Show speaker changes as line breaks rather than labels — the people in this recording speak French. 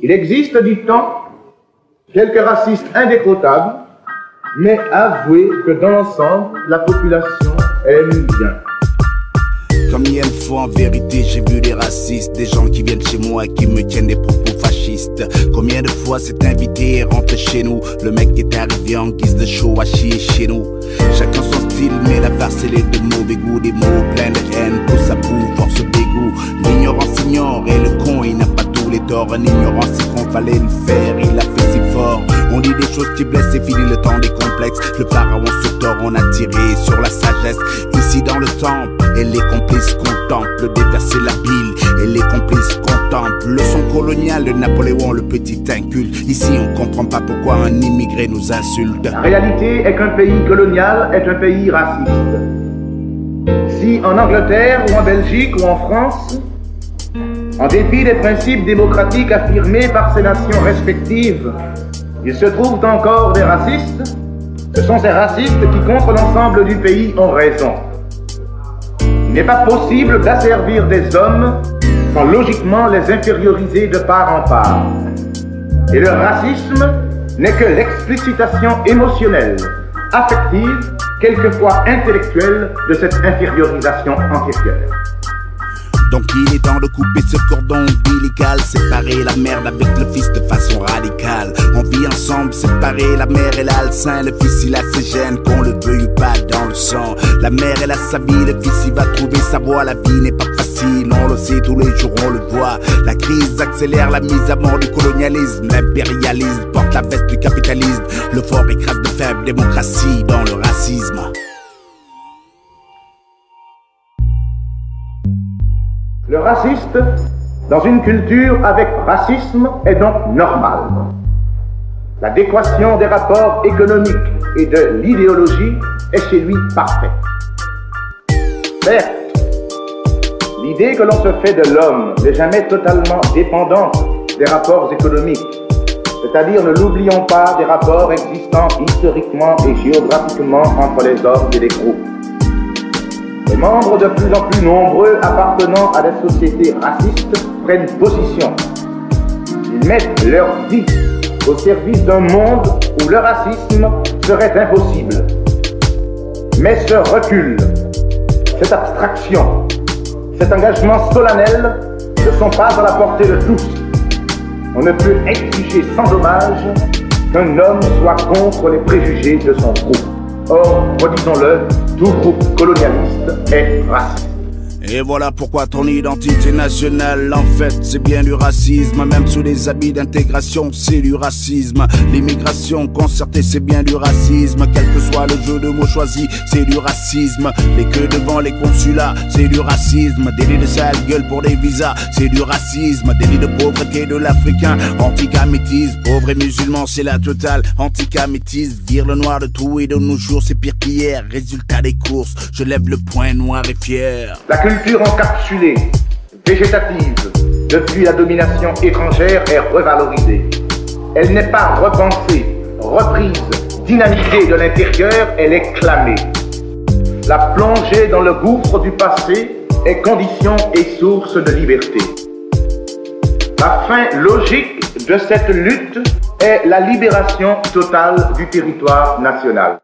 Il existe, dit-on, quelques racistes indécrottables, mais avouez que dans l'ensemble, la population aime bien.
Combien de fois en vérité j'ai vu des racistes, des gens qui viennent chez moi et qui me tiennent des propos fascistes. Combien de fois cet invité est rentré chez nous, le mec est arrivé en guise de show à chier chez nous. Chacun son style, mais la farce elle est de mauvais goût, des mots pleins de haine, pousse à bout, force dégoût. L'ignorance ignore et le con il n'a pas tous les torts. En ignorance c'est qu'on fallait le faire, il a fait si fort. On dit des choses qui blessent, c'est fini le temps des complexes. Le pharaon se tord, on a tiré sur la sagesse. Ici dans le temple, et les complices contemplent déverser la bile. Et les complices contemplent le son colonial de Napoléon, le petit inculte. Ici on comprend pas pourquoi un immigré nous insulte.
La réalité est qu'un pays colonial est un pays raciste. Si en Angleterre ou en Belgique ou en France, en dépit des principes démocratiques affirmés par ces nations respectives, il se trouve encore des racistes, ce sont ces racistes qui, contre l'ensemble du pays, ont raison. Il n'est pas possible d'asservir des hommes sans logiquement les inférioriser de part en part. Et le racisme n'est que l'explicitation émotionnelle, affective, quelquefois intellectuelle, de cette infériorisation antérieure.
Donc il est temps de couper ce cordon ombilical, séparer la merde avec le fils de façon radicale. On vit ensemble, séparer la mère elle a le sein, le fils il a ses gènes, qu'on le veuille ou pas dans le sang. La mère elle a sa vie, le fils il va trouver sa voie. La vie n'est pas facile, on le sait tous les jours, on le voit. La crise accélère la mise à mort du colonialisme. L'impérialisme porte la veste du capitalisme. Le fort écrase de faible, démocratie dans le racisme.
Le raciste, dans une culture avec racisme, est donc normal. L'adéquation des rapports économiques et de l'idéologie est chez lui parfaite. Certes, l'idée que l'on se fait de l'homme n'est jamais totalement dépendante des rapports économiques, c'est-à-dire, ne l'oublions pas, des rapports existant historiquement et géographiquement entre les hommes et les groupes. Les membres de plus en plus nombreux appartenant à des sociétés racistes prennent position. Ils mettent leur vie au service d'un monde où le racisme serait impossible. Mais ce recul, cette abstraction, cet engagement solennel ne sont pas à la portée de tous. On ne peut exiger sans dommage qu'un homme soit contre les préjugés de son groupe. Or, redisons-le, tout groupe colonialiste est raciste.
Et voilà pourquoi ton identité nationale, en fait, c'est bien du racisme. Même sous les habits d'intégration, c'est du racisme. L'immigration concertée, c'est bien du racisme. Quel que soit le jeu de mots choisi, c'est du racisme. Les queues devant les consulats, c'est du racisme. Délit de sale gueule pour des visas, c'est du racisme. Délit de pauvreté de l'Africain, anticamétisme. Pauvre et musulman, c'est la totale anticamétisme. Vire le noir de tout et de nos jours, c'est pire qu'hier. Résultat des courses, je lève le poing noir et fier.
La culture encapsulée, végétative, depuis la domination étrangère est revalorisée. Elle n'est pas repensée, reprise, dynamisée de l'intérieur, elle est clamée. La plongée dans le gouffre du passé est condition et source de liberté. La fin logique de cette lutte est la libération totale du territoire national.